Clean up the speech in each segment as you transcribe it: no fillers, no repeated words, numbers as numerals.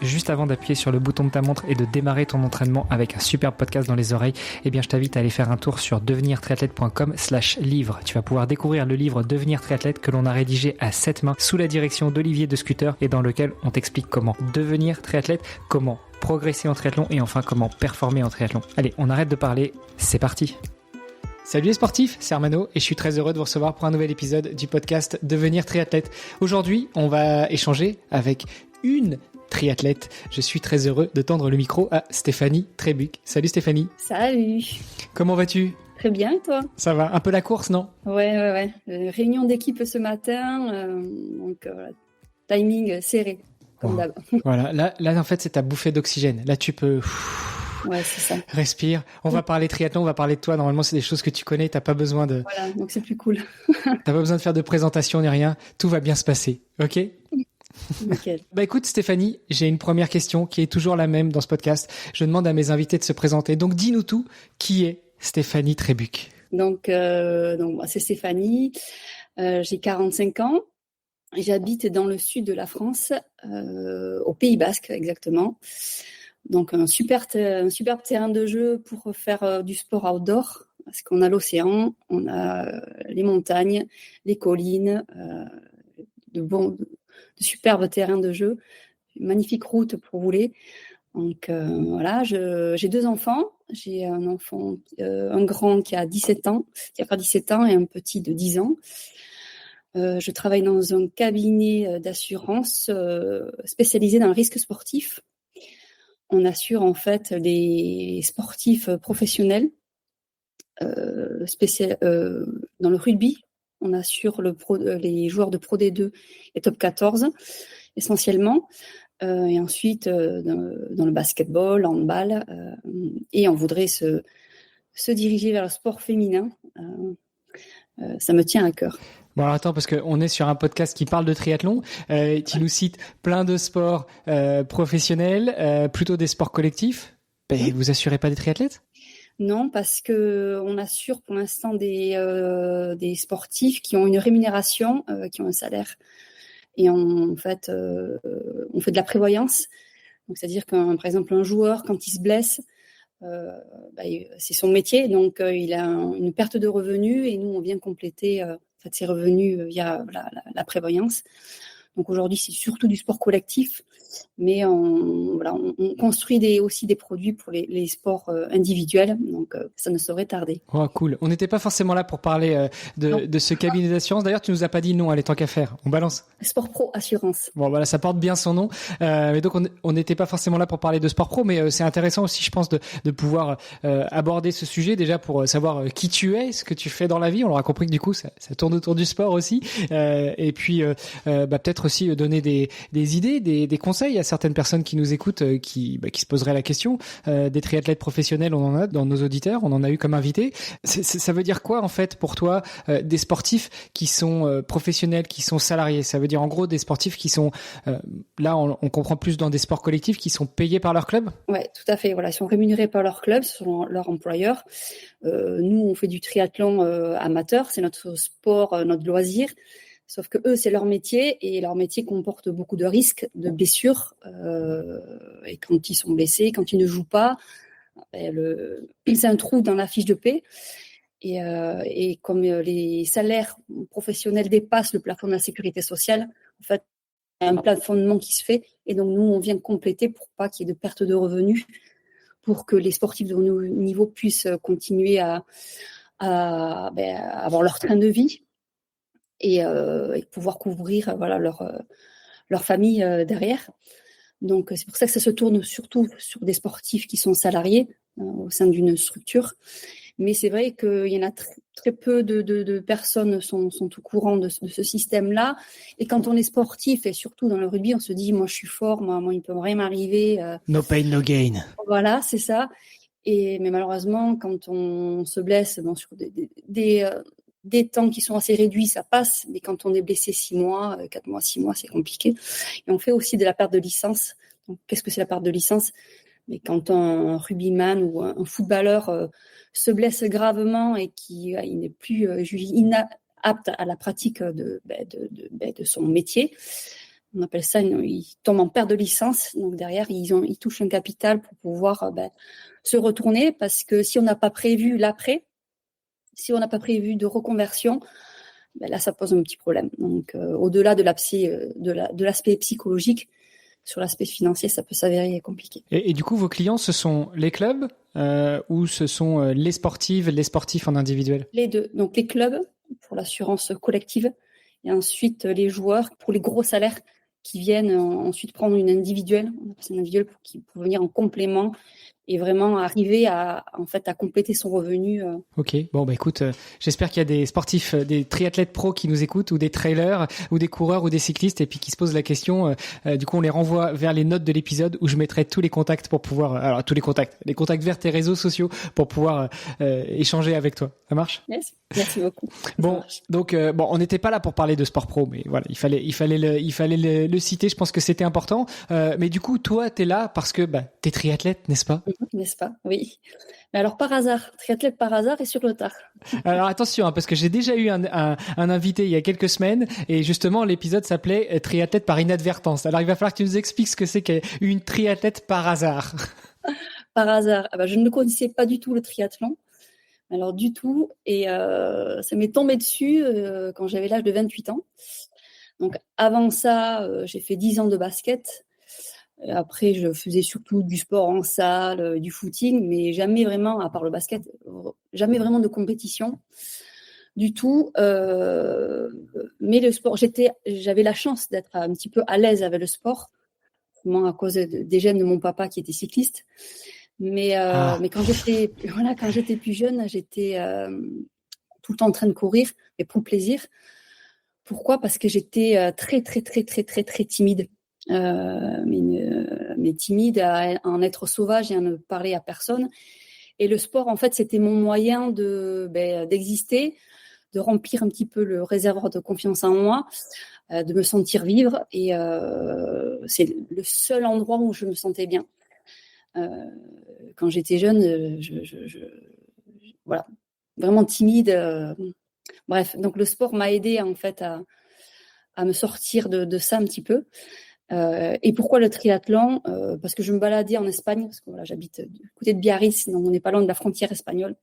juste avant d'appuyer sur le bouton de ta montre et de démarrer ton entraînement avec un super podcast dans les oreilles, eh bien je t'invite à aller faire un tour sur devenirtriathlète.com/livre. Tu vas pouvoir découvrir le livre Devenir triathlète que l'on a rédigé à 7 mains sous la direction d'Olivier de Scooter et dans lequel on t'explique comment devenir triathlète, comment progresser en triathlon et enfin comment performer en triathlon. Allez, on arrête de parler, c'est parti. Salut les sportifs, c'est Armano et je suis très heureux de vous recevoir pour un nouvel épisode du podcast Devenir triathlète. Aujourd'hui, on va échanger avec une triathlète. Je suis très heureux de tendre le micro à Stéphanie Trébuc. Salut Stéphanie. Salut. Comment vas-tu ? Très bien et toi ? Ça va, un peu la course, non ? Ouais. Réunion d'équipe ce matin, timing serré, comme d'hab. Voilà, là en fait c'est ta bouffée d'oxygène. Là tu peux... Ouais, c'est ça. Respire. On va parler triathlon, on va parler de toi. Normalement, c'est des choses que tu connais. T'as pas besoin de. Voilà, donc c'est plus cool. T'as pas besoin de faire de présentation ni rien. Tout va bien se passer. Ok ? Nickel. Bah écoute, Stéphanie, j'ai une première question qui est toujours la même dans ce podcast. Je demande à mes invités de se présenter. Donc, dis-nous tout. Qui est Stéphanie Trébuc ? Donc moi, c'est Stéphanie. J'ai 45 ans. J'habite dans le sud de la France, au Pays Basque exactement. Donc un superbe terrain de jeu pour faire du sport outdoor, parce qu'on a l'océan, on a les montagnes, les collines, de superbes terrains de jeu, une magnifique route pour rouler. Donc voilà, j'ai 2 enfants. J'ai un enfant, un grand qui a 17 ans, qui a pas 17 ans, et un petit de 10 ans. Je travaille dans un cabinet d'assurance spécialisé dans le risque sportif. On assure en fait les sportifs professionnels dans le rugby. On assure les joueurs de Pro D2 et Top 14 essentiellement. Et ensuite dans le basketball, handball. Et on voudrait se diriger vers le sport féminin. Ça me tient à cœur. Bon alors attends, parce qu'on est sur un podcast qui parle de triathlon. Tu nous cites plein de sports professionnels, plutôt des sports collectifs. Ben, vous assurez pas des triathlètes ? Non, parce que on assure pour l'instant des sportifs qui ont une rémunération, qui ont un salaire. Et on fait de la prévoyance. Donc c'est-à-dire par exemple un joueur quand il se blesse, c'est son métier, donc il a une perte de revenus et nous on vient compléter ses revenus via la prévoyance. Donc aujourd'hui c'est surtout du sport collectif, mais on construit aussi des produits pour les sports individuels, donc ça ne saurait tarder. Oh cool. On n'était pas forcément là pour parler de ce cabinet d'assurance. D'ailleurs, tu nous as pas dit non, allez, tant qu'à faire. On balance. Sport Pro Assurance. Bon voilà, ça porte bien son nom. Mais donc on n'était pas forcément là pour parler de sport pro, mais c'est intéressant aussi, je pense, de pouvoir aborder ce sujet déjà pour savoir qui tu es, ce que tu fais dans la vie. On l'aura compris que du coup ça tourne autour du sport aussi. Et puis peut-être aussi donner des idées, des conseils à certaines personnes qui nous écoutent, qui se poseraient la question. Des triathlètes professionnels, on en a dans nos auditeurs, on en a eu comme invité. Ça veut dire quoi en fait pour toi des sportifs qui sont professionnels, qui sont salariés ? Ça veut dire en gros des sportifs qui sont là on comprend plus dans des sports collectifs, qui sont payés par leur club ? Ouais, tout à fait. Voilà, ils sont rémunérés par leur club, ce sont leur employeur. Nous, on fait du triathlon amateur, c'est notre sport, notre loisir. Sauf que eux, c'est leur métier et leur métier comporte beaucoup de risques, de blessures. Et quand ils sont blessés, quand ils ne jouent pas, c'est un trou dans la fiche de paie. Et comme les salaires professionnels dépassent le plafond de la sécurité sociale, en fait, il y a un plafonnement qui se fait. Et donc, nous, on vient compléter pour pas qu'il y ait de perte de revenus, pour que les sportifs de haut niveau puissent continuer à avoir leur train de vie et pouvoir couvrir leur famille derrière. Donc, c'est pour ça que ça se tourne surtout sur des sportifs qui sont salariés au sein d'une structure. Mais c'est vrai qu'il y en a très peu de personnes sont au courant de ce système-là. Et quand on est sportif, et surtout dans le rugby, on se dit, moi, je suis fort, moi il ne peut rien m'arriver. No pain, no gain. Voilà, c'est ça. Mais malheureusement, quand on se blesse sur des temps qui sont assez réduits, ça passe. Mais quand on est blessé 6 mois, 4 mois, 6 mois, c'est compliqué. Et on fait aussi de la perte de licence. Donc, qu'est-ce que c'est la perte de licence ? Mais quand un rugbyman ou un footballeur se blesse gravement et qu'il n'est plus jugé inapte à la pratique de son métier, On appelle ça, ils tombent en perte de licence. Donc derrière, ils touchent un capital pour pouvoir se retourner, parce que si on n'a pas prévu l'après, si on n'a pas prévu de reconversion, là, ça pose un petit problème. Donc, au-delà de l'aspect psychologique, sur l'aspect financier, ça peut s'avérer compliqué. Et du coup, vos clients, ce sont les clubs ou ce sont les sportifs en individuel? Les deux. Donc, les clubs pour l'assurance collective et ensuite les joueurs pour les gros salaires qui viennent ensuite prendre une individuelle, pour venir en complément et vraiment arriver à compléter son revenu. Ok, bon écoute, j'espère qu'il y a des sportifs, des triathlètes pros qui nous écoutent, ou des trailers, ou des coureurs, ou des cyclistes, et puis qui se posent la question. Du coup, on les renvoie vers les notes de l'épisode où je mettrai tous les contacts pour pouvoir, alors tous les contacts vers tes réseaux sociaux pour pouvoir échanger avec toi. Ça marche? Yes. Merci beaucoup. Bon, donc on n'était pas là pour parler de sport pro, mais voilà, il fallait le citer. Je pense que c'était important. Mais du coup, toi, t'es là parce que t'es triathlète, n'est-ce pas? N'est-ce pas? Oui. Mais alors par hasard, triathlète par hasard et sur le tard. Alors attention, parce que j'ai déjà eu un invité il y a quelques semaines, et justement l'épisode s'appelait triathlète par inadvertance. Alors il va falloir que tu nous expliques ce que c'est qu'une triathlète par hasard. Par hasard, je ne connaissais pas du tout le triathlon. Alors du tout, et ça m'est tombé dessus quand j'avais l'âge de 28 ans. Donc avant ça, j'ai fait 10 ans de basket. Et après, je faisais surtout du sport en salle, du footing, mais jamais vraiment, à part le basket, jamais vraiment de compétition du tout. Mais le sport, j'avais la chance d'être un petit peu à l'aise avec le sport, à cause des gènes de mon papa qui était cycliste. Mais quand j'étais plus jeune, j'étais tout le temps en train de courir, mais pour le plaisir. Pourquoi? Parce que j'étais très très très très très très timide, mais timide à en être sauvage et à ne parler à personne. Et le sport, en fait, c'était mon moyen d'exister, de remplir un petit peu le réservoir de confiance en moi, de me sentir vivre. Et c'est le seul endroit où je me sentais bien. Quand j'étais jeune, voilà, vraiment timide. Bref, donc le sport m'a aidé en fait à me sortir de ça un petit peu. Et pourquoi le triathlon? Parce que je me baladais en Espagne, parce que voilà, j'habite du côté de Biarritz, donc on n'est pas loin de la frontière espagnole.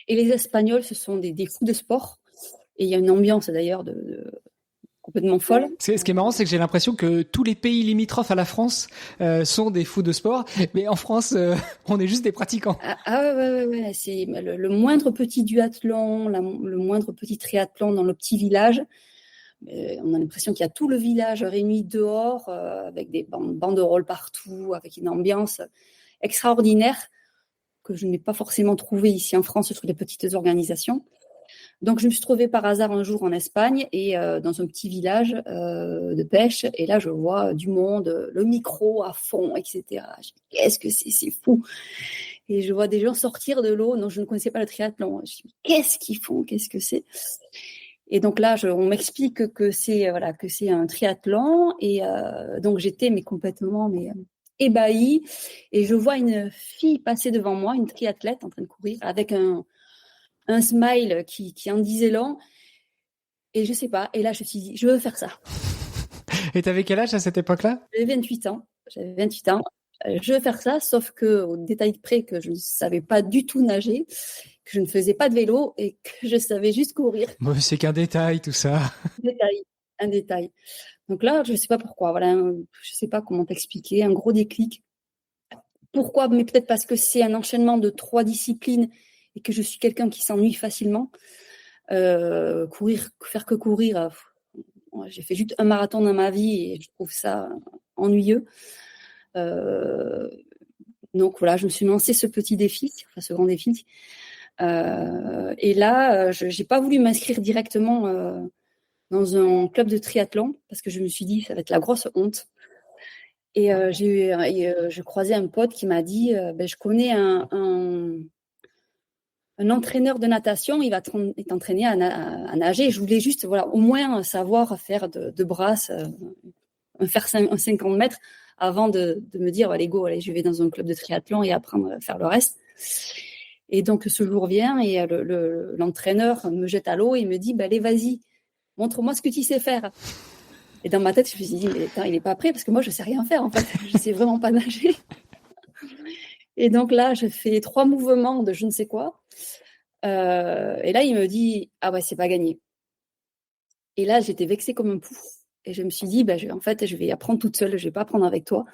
Et les Espagnols, ce sont des fous de sport. Et il y a une ambiance d'ailleurs complètement folle. Ce qui est marrant, c'est que j'ai l'impression que tous les pays limitrophes à la France sont des fous de sport, mais en France, on est juste des pratiquants. Ouais. C'est le moindre petit duathlon, le moindre petit triathlon dans le petit village. On a l'impression qu'il y a tout le village réuni dehors, avec des banderoles partout, avec une ambiance extraordinaire que je n'ai pas forcément trouvée ici en France sur les petites organisations. Donc, je me suis trouvée par hasard un jour en Espagne et dans un petit village de pêche. Et là, je vois du monde, le micro à fond, etc. Je dis, qu'est-ce que c'est fou. Et je vois des gens sortir de l'eau. Non, je ne connaissais pas le triathlon. Je dis, qu'est-ce qu'ils font? Qu'est-ce que c'est? Et donc là, on m'explique que c'est un triathlon. Et donc, j'étais complètement ébahie. Et je vois une fille passer devant moi, une triathlète en train de courir avec un smile qui en disait long. Et je sais pas. Et là, je me suis dit, je veux faire ça. Et t'avais quel âge à cette époque-là? J'avais 28 ans. Je veux faire ça, sauf que au détail près que je ne savais pas du tout nager, que je ne faisais pas de vélo et que je savais juste courir. Bon, c'est qu'un détail, tout ça. Un détail. Donc là, je sais pas pourquoi. Voilà, je sais pas comment t'expliquer. Un gros déclic. Pourquoi? Mais peut-être parce que c'est un enchaînement de 3 disciplines et que je suis quelqu'un qui s'ennuie facilement. Faire que courir. J'ai fait juste un marathon dans ma vie et je trouve ça ennuyeux. Donc voilà, je me suis lancé ce grand défi. Et là, je n'ai pas voulu m'inscrire directement dans un club de triathlon parce que je me suis dit ça va être la grosse honte. Et je croisais un pote qui m'a dit je connais un entraîneur de natation, il va t'entraîner à nager. Je voulais juste au moins savoir faire de brasse, faire 50 mètres avant de me dire allez, je vais dans un club de triathlon et apprendre à faire le reste. Et donc ce jour vient et l'entraîneur me jette à l'eau et me dit allez, vas-y, montre-moi ce que tu sais faire. Et dans ma tête, je me suis dit, mais attends, il n'est pas prêt parce que moi, je ne sais rien faire en fait. Je ne sais vraiment pas nager. Et donc là, je fais 3 mouvements de je ne sais quoi. Et là, il me dit, ah ouais, c'est pas gagné. Et là, j'étais vexée comme un pou. Et je me suis dit, en fait, je vais apprendre toute seule, je ne vais pas apprendre avec toi.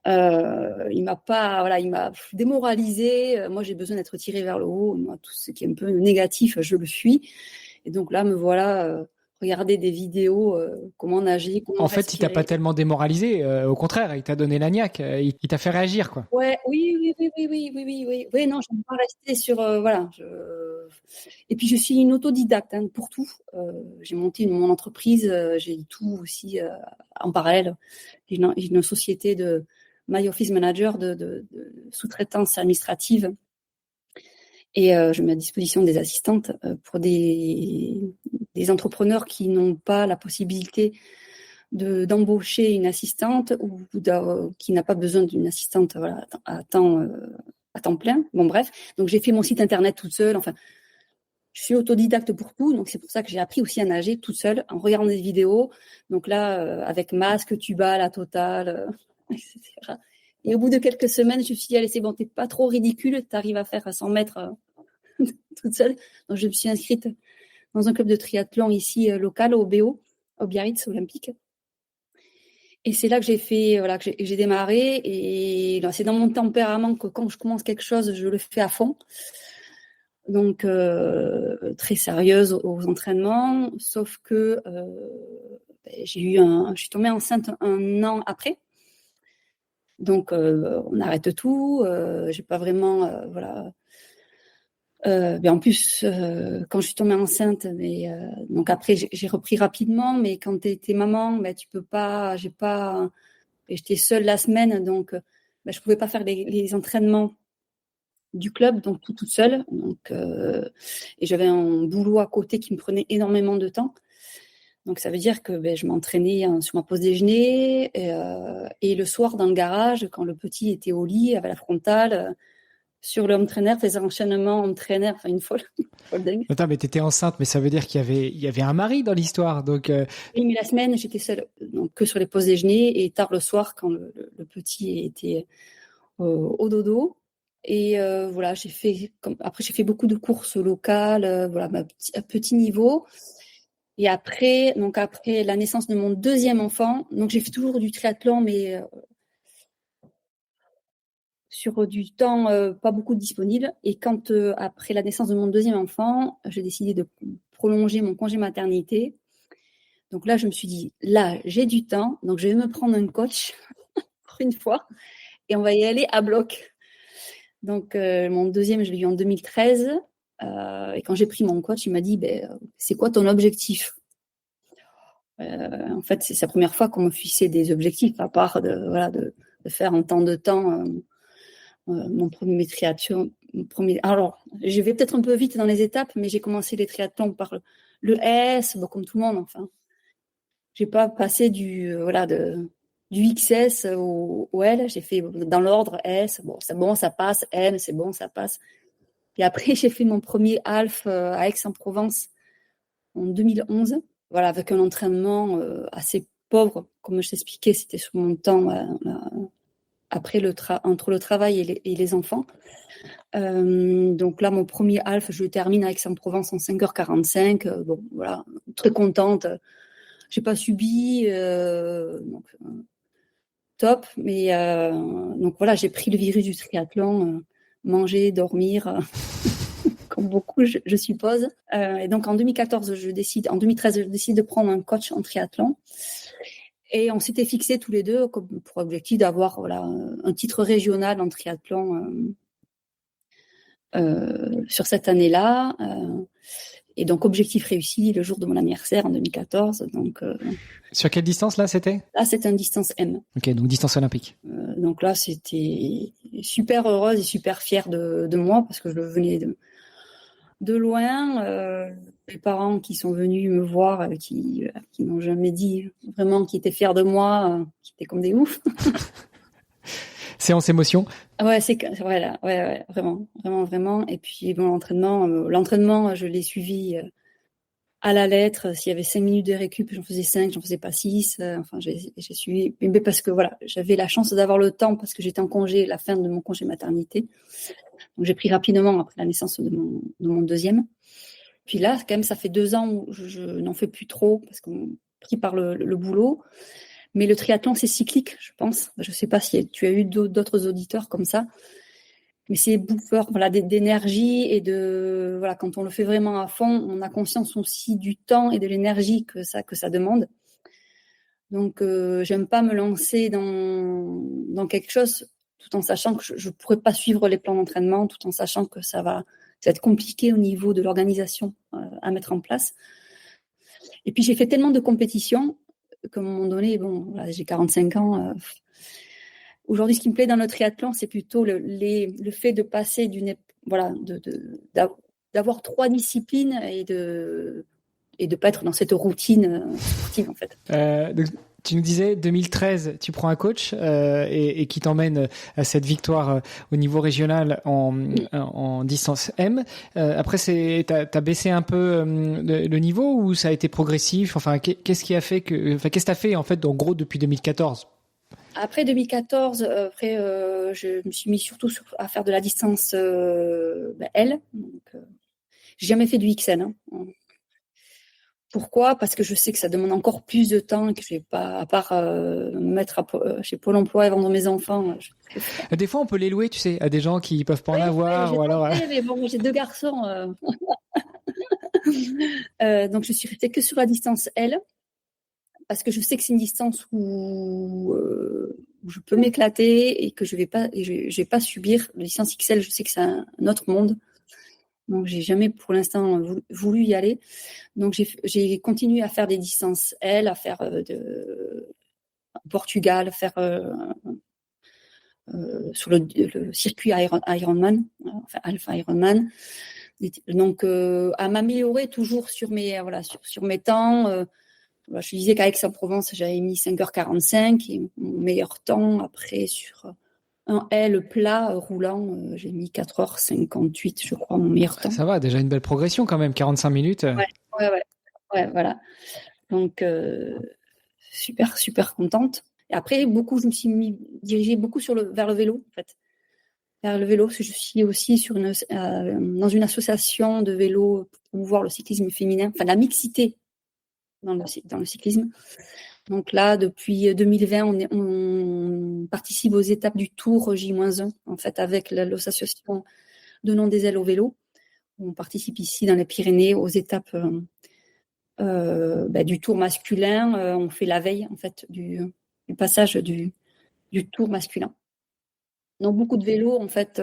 Il m'a démoralisée. Moi, j'ai besoin d'être tirée vers le haut. Moi, tout ce qui est un peu négatif, je le suis. Et donc là, me voilà regarder des vidéos, comment nager, comment En fait, il t'a respirer. pas tellement démoralisé. Au contraire, il t'a donné la niaque. Il t'a fait réagir, quoi. Ouais, oui. Oui, non, je ne vais pas rester sur, voilà. Et puis, je suis une autodidacte pour tout. J'ai monté mon entreprise, j'ai tout aussi en parallèle. J'ai une société de My Office Manager, de sous-traitance administrative. Et je mets à disposition des assistantes pour des entrepreneurs qui n'ont pas la possibilité d'embaucher une assistante ou qui n'a pas besoin d'une assistante à temps plein. Bon, bref. Donc, j'ai fait mon site internet toute seule. Enfin, je suis autodidacte pour tout. Donc, c'est pour ça que j'ai appris aussi à nager toute seule en regardant des vidéos. Donc là, avec masque, tuba, la totale, etc. Et au bout de quelques semaines, je me suis dit, allez, c'est bon, t'es pas trop ridicule. T'arrives à faire 100 mètres toute seule. Donc, je me suis inscrite dans un club de triathlon ici, local, au BO, au Biarritz Olympique. Et c'est là que j'ai démarré. Et là, c'est dans mon tempérament que quand je commence quelque chose, je le fais à fond. Donc, très sérieuse aux entraînements. Sauf que je suis tombée enceinte 1 an après. Donc, on arrête tout. J'ai pas vraiment, en plus, quand je suis tombée enceinte, donc après j'ai repris rapidement, mais quand tu es maman, tu peux pas, j'étais seule la semaine, donc je pouvais pas faire les entraînements du club, donc toute seule. Donc, et j'avais un boulot à côté qui me prenait énormément de temps. Donc ça veut dire que je m'entraînais sur ma pause déjeuner et le soir dans le garage, quand le petit était au lit, avec la frontale. Sur le home trainer, faisait enchaînement home trainer, enfin une folle dingue. Attends, mais t'étais enceinte, mais ça veut dire qu'il y avait un mari dans l'histoire. Donc, Oui, mais la semaine, j'étais seule, donc que sur les pauses déjeuner et tard le soir quand le petit était au dodo. Et voilà, après j'ai fait beaucoup de courses locales, à petit niveau. Et après la naissance de mon deuxième enfant, donc j'ai fait toujours du triathlon, mais sur du temps pas beaucoup disponible. Et quand, après la naissance de mon deuxième enfant, j'ai décidé de prolonger mon congé maternité. Donc là, je me suis dit, là, j'ai du temps, donc je vais me prendre un coach pour une fois et on va y aller à bloc. Donc, mon deuxième, je l'ai eu en 2013. Et quand j'ai pris mon coach, il m'a dit, c'est quoi ton objectif ? En fait, c'est la première fois qu'on me fixait des objectifs, à part de faire en temps de temps mon premier triathlon. Alors, je vais peut-être un peu vite dans les étapes, mais j'ai commencé les triathlons par le S, comme tout le monde, enfin. J'ai pas passé du XS au L, j'ai fait dans l'ordre S, c'est bon, ça passe, M, c'est bon, ça passe. Et après, j'ai fait mon premier half à Aix-en-Provence en 2011, voilà, avec un entraînement assez pauvre, comme je t'expliquais, c'était sur mon temps après entre le travail et les enfants. Donc là, mon premier half, je le termine à Aix-en-Provence en 5h45. Bon, voilà, très contente. J'ai pas subi, donc top. Mais donc voilà, j'ai pris le virus du triathlon, manger, dormir, comme beaucoup, je suppose. Et donc en 2013, je décide de prendre un coach en triathlon. Et on s'était fixé tous les deux pour objectif d'avoir un titre régional en triathlon sur cette année-là. Et donc, objectif réussi le jour de mon anniversaire en 2014. Donc, sur quelle distance là c'était ? Là, c'était une distance M. Ok, donc distance olympique. Donc là, c'était super heureuse et super fière de moi parce que je venais de loin. Les parents qui sont venus me voir, qui n'ont jamais dit vraiment qu'ils étaient fiers de moi, qui étaient comme des oufs. Séance émotion. Ouais, voilà, vraiment. Et puis bon, l'entraînement, je l'ai suivi à la lettre. S'il y avait 5 minutes de récup, j'en faisais 5, j'en faisais pas 6. Enfin, j'ai suivi, mais parce que voilà, j'avais la chance d'avoir le temps parce que j'étais en congé, la fin de mon congé maternité. Donc, j'ai pris rapidement après la naissance de mon deuxième. Puis là, quand même, ça fait 2 ans où je n'en fais plus trop parce qu'on pris par le boulot. Mais le triathlon, c'est cyclique, je pense. Je sais pas si tu as eu d'autres auditeurs comme ça. Mais c'est bouffeur, voilà, d'énergie et de, voilà, quand on le fait vraiment à fond, on a conscience aussi du temps et de l'énergie que ça demande. Donc, j'aime pas me lancer dans quelque chose tout en sachant que je pourrais pas suivre les plans d'entraînement, tout en sachant que ça va être compliqué au niveau de l'organisation à mettre en place. Et puis, j'ai fait tellement de compétitions qu'à un moment donné, bon, voilà, j'ai 45 ans. Aujourd'hui, ce qui me plaît dans le triathlon, c'est plutôt le fait de passer d'avoir 3 disciplines et de pas être dans cette routine sportive, en fait. Donc, tu nous disais 2013, tu prends un coach et qui t'emmène à cette victoire au niveau régional en distance M. Après, t'as baissé un peu le niveau ou ça a été progressif? Enfin, qu'est-ce qui a fait qu'est-ce que t'as fait en fait, en gros, depuis 2014? Après 2014, je me suis mis surtout à faire de la distance L. Donc, j'ai jamais fait du XL. Hein. Pourquoi ? Parce que je sais que ça demande encore plus de temps et que je vais pas, à part me mettre chez Pôle Emploi et vendre mes enfants. Des fois, on peut les louer, tu sais, à des gens qui peuvent pas en avoir. Ou alors... mais bon, j'ai 2 garçons. Donc, je suis restée que sur la distance L. Parce que je sais que c'est une distance où je peux m'éclater et que je vais pas subir. La distance XL, je sais que c'est un autre monde. Donc, j'ai jamais pour l'instant voulu y aller. Donc, j'ai continué à faire des distances L, à faire de Portugal, faire sur le circuit Ironman, enfin Alpha Ironman. Donc, à m'améliorer toujours sur mes temps. Je disais qu'à Aix-en-Provence, j'avais mis 5h45 et mon meilleur temps après sur un L plat roulant, j'ai mis 4h58, je crois, mon meilleur temps. Ça va, déjà une belle progression quand même, 45 minutes. Ouais, voilà. Donc, super, super contente. Et après, je me suis dirigée beaucoup vers le vélo, en fait. Vers le vélo, parce que je suis aussi dans une association de vélo pour promouvoir le cyclisme féminin, enfin la mixité dans le cyclisme. Donc là, depuis 2020, on participe aux étapes du Tour J-1, en fait, avec l'association Donnons des ailes au vélo. On participe ici dans les Pyrénées aux étapes du Tour masculin. On fait la veille, en fait, du passage du Tour masculin. Donc beaucoup de vélos, en fait,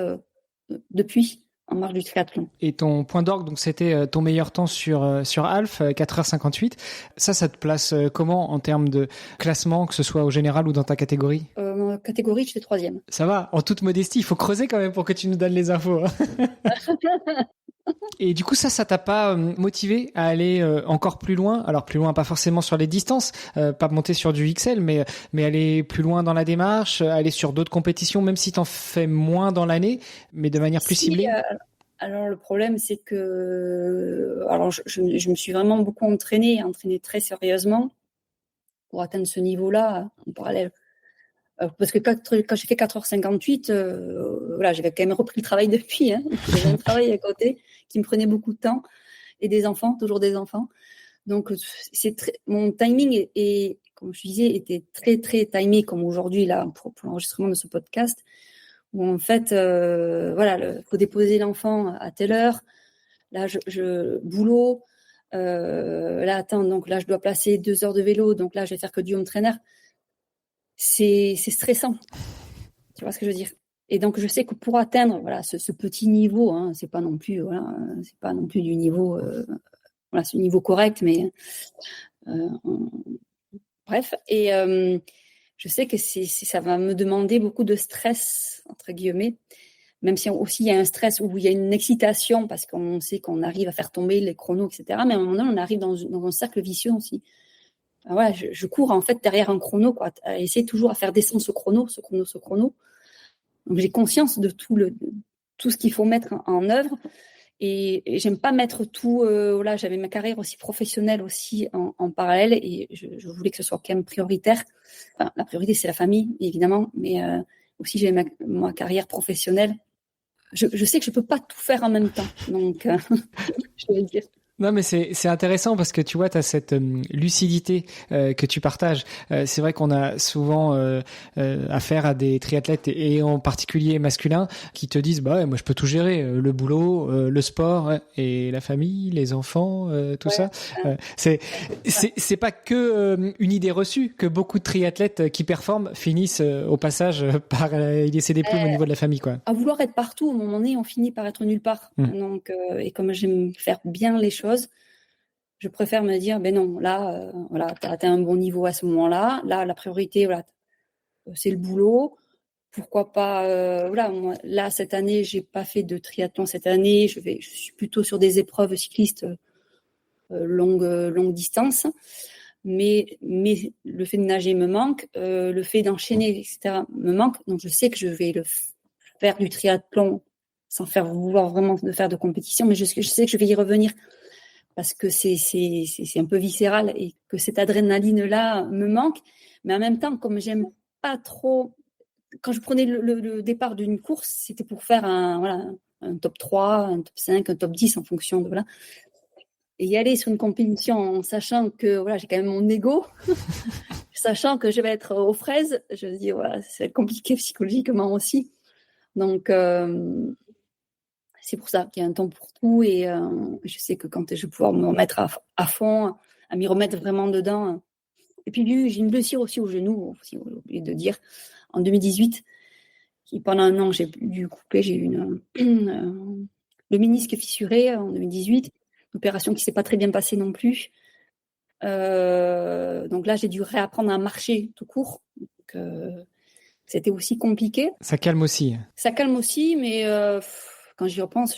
depuis en marge du triathlon. Et ton point d'orgue, donc c'était ton meilleur temps sur Alf, 4h58. Ça te place comment en termes de classement, que ce soit au général ou dans ta catégorie ? En catégorie, je fais 3e. Ça va, en toute modestie, il faut creuser quand même pour que tu nous donnes les infos. Et du coup, ça t'a pas motivé à aller encore plus loin ? Alors plus loin, pas forcément sur les distances, pas monter sur du XL, mais aller plus loin dans la démarche, aller sur d'autres compétitions, même si t'en fais moins dans l'année, mais de manière plus ciblée. Alors le problème, c'est que je me suis vraiment beaucoup entraînée très sérieusement pour atteindre ce niveau-là en parallèle. Parce que quand j'ai fait 4h58, j'avais quand même repris le travail depuis. Hein. J'avais un travail à côté qui me prenait beaucoup de temps et toujours des enfants. Donc, mon timing est, comme je disais, était très, très timé comme aujourd'hui là pour l'enregistrement de ce podcast. Où en fait, faut déposer l'enfant à telle heure. Là, je boulot. Donc là, je dois placer 2 heures de vélo. Donc là, je vais faire que du home trainer. C'est stressant. Tu vois ce que je veux dire? Et donc, je sais que pour atteindre ce petit niveau, hein, c'est pas non plus du niveau, c'est un niveau correct, mais bref. Et je sais que ça va me demander beaucoup de stress entre guillemets, même si aussi il y a un stress où il y a une excitation parce qu'on sait qu'on arrive à faire tomber les chronos, etc. Mais à un moment donné, on arrive dans un cercle vicieux aussi. Voilà, je cours en fait derrière un chrono, quoi, à essayer toujours à faire descendre ce chrono. Donc j'ai conscience de tout ce qu'il faut mettre en œuvre. Et j'aime pas mettre tout. Voilà, j'avais ma carrière aussi professionnelle aussi en parallèle, et je voulais que ce soit quand même prioritaire. Enfin, la priorité c'est la famille évidemment, mais aussi j'ai ma carrière professionnelle. Je sais que je peux pas tout faire en même temps, donc je vais dire. Non, mais c'est intéressant parce que tu vois, tu as cette lucidité que tu partages. C'est vrai qu'on a souvent affaire à des triathlètes et en particulier masculins qui te disent bah ouais, moi je peux tout gérer, le boulot, le sport et la famille, les enfants, tout Ouais, ça. C'est pas que une idée reçue que beaucoup de triathlètes qui performent finissent au passage par y laisser des plumes au niveau de la famille, quoi. à vouloir être partout, à un moment donné, on finit par être nulle part. Donc, et comme j'aime faire bien les choses, je préfère me dire, ben non, là, voilà, tu as atteint un bon niveau à ce moment-là. Là, la priorité, voilà, c'est le boulot. Pourquoi pas, voilà, moi, là, cette année, j'ai pas fait de triathlon cette année. Je suis plutôt sur des épreuves cyclistes longue distance. Mais le fait de nager me manque, le fait d'enchaîner, etc., me manque. Donc, je sais que je vais faire du triathlon sans vouloir vraiment de faire de compétition, mais je sais que je vais y revenir parce que c'est un peu viscéral et que cette adrénaline-là me manque. Mais en même temps, comme j'aime pas trop, quand je prenais le départ d'une course, c'était pour faire un top 3, un top 5, un top 10 en fonction de, voilà. Et y aller sur une compétition en sachant que voilà, j'ai quand même mon ego, sachant que je vais être aux fraises, je me dis voilà, c'est compliqué psychologiquement aussi. Donc c'est pour ça qu'il y a un temps pour tout, et je sais que quand je vais pouvoir me remettre à fond, à m'y remettre vraiment dedans. Et puis j'ai une blessure aussi au genou, aussi, j'ai oublié de dire, en 2018, qui pendant un an j'ai dû couper, j'ai eu le ménisque fissuré en 2018, une opération qui s'est pas très bien passée non plus. Donc là j'ai dû réapprendre à marcher tout court. Donc, c'était aussi compliqué. Ça calme aussi. Ça calme aussi, mais quand j'y repense,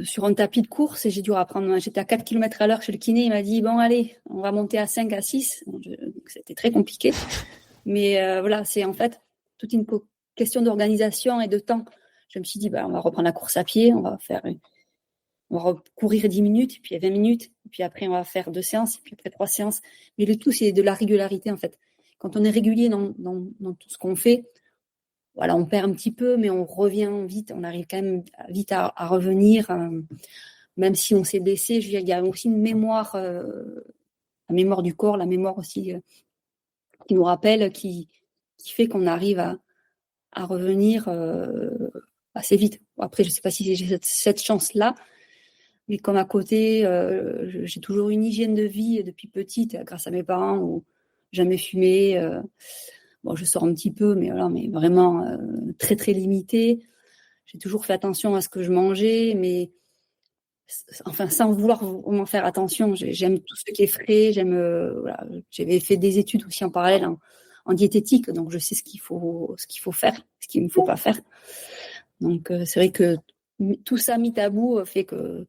sur un tapis de course, et j'ai dû apprendre. J'étais à 4 km à l'heure chez le kiné. Il m'a dit bon, allez, on va monter à 5, à 6. Donc, c'était très compliqué. Mais voilà, c'est en fait toute une question d'organisation et de temps. Je me suis dit, on va reprendre la course à pied, on va courir 10 minutes, puis 20 minutes, et puis après, on va faire 2 séances, et puis après 3 séances. Mais le tout, c'est de la régularité, en fait. Quand on est régulier dans tout ce qu'on fait, voilà, on perd un petit peu, mais on revient vite. On arrive quand même vite à revenir, même si on s'est blessé. Je veux dire, il y a aussi une mémoire, la mémoire du corps, la mémoire aussi qui nous rappelle, qui fait qu'on arrive à revenir assez vite. Après, je ne sais pas si j'ai cette chance-là, mais comme à côté, j'ai toujours une hygiène de vie depuis petite, grâce à mes parents, où jamais fumé. Bon, je sors un petit peu, mais voilà, mais vraiment très très limité. J'ai toujours fait attention à ce que je mangeais, mais enfin sans vouloir vraiment faire attention. J'aime tout ce qui est frais. Voilà, j'avais fait des études aussi en parallèle en diététique, donc je sais ce qu'il faut faire, ce qu'il ne faut pas faire. Donc c'est vrai que tout ça mis à bout fait que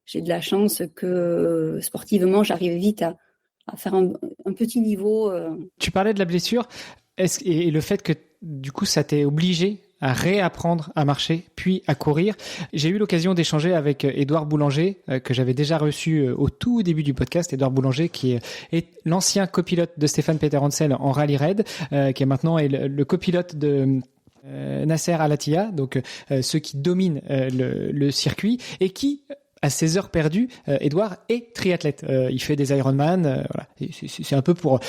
j'ai de la chance que sportivement j'arrive vite à faire un petit niveau. Tu parlais de la blessure et le fait que du coup ça t'est obligé à réapprendre à marcher puis à courir. J'ai eu l'occasion d'échanger avec Édouard Boulanger que j'avais déjà reçu au tout début du podcast. Édouard Boulanger qui est l'ancien copilote de Stéphane Peterhansel en rallye raid, qui est maintenant le copilote de Nasser Al-Attiyah, donc ceux qui dominent le circuit et qui à ses heures perdues, Édouard est triathlète. Il fait des Ironman. Voilà. C'est un peu pour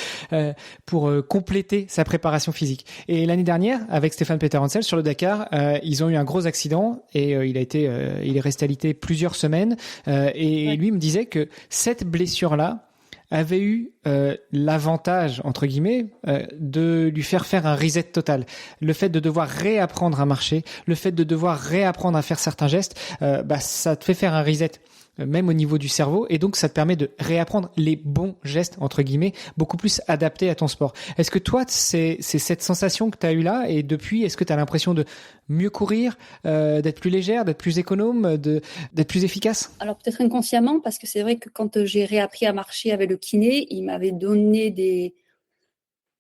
compléter sa préparation physique. Et l'année dernière, avec Stéphane Peterhansel sur le Dakar, ils ont eu un gros accident et il est resté alité plusieurs semaines. Et lui me disait que cette blessure-là avait eu l'avantage, entre guillemets, de lui faire un reset total. Le fait de devoir réapprendre à marcher, le fait de devoir réapprendre à faire certains gestes, ça te fait faire un reset, même au niveau du cerveau, et donc ça te permet de réapprendre les bons gestes, entre guillemets, beaucoup plus adaptés à ton sport. Est-ce que toi, c'est cette sensation que tu as eue là, et depuis, est-ce que tu as l'impression de mieux courir, d'être plus légère, d'être plus économe, d'être plus efficace? Alors peut-être inconsciemment, parce que c'est vrai que quand j'ai réappris à marcher avec le kiné, il m'avait donné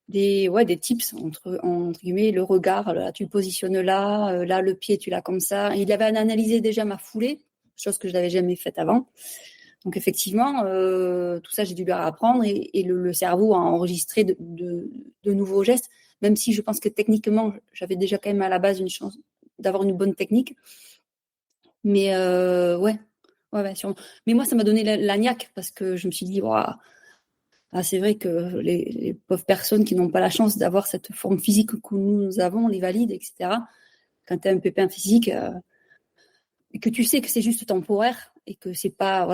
des tips entre guillemets, le regard, là, tu le positionnes là, le pied, tu l'as comme ça. Il avait analysé déjà ma foulée, chose que je n'avais jamais faite avant. Donc effectivement, tout ça, j'ai dû lui apprendre et le cerveau a enregistré de nouveaux gestes, même si je pense que techniquement, j'avais déjà quand même à la base une chance d'avoir une bonne technique. Mais ouais, sûrement. Mais moi, ça m'a donné la niaque parce que je me suis dit, waouh, c'est vrai que les pauvres personnes qui n'ont pas la chance d'avoir cette forme physique que nous avons, les valides, etc., quand tu as un pépin physique, et que tu sais que c'est juste temporaire et que c'est pas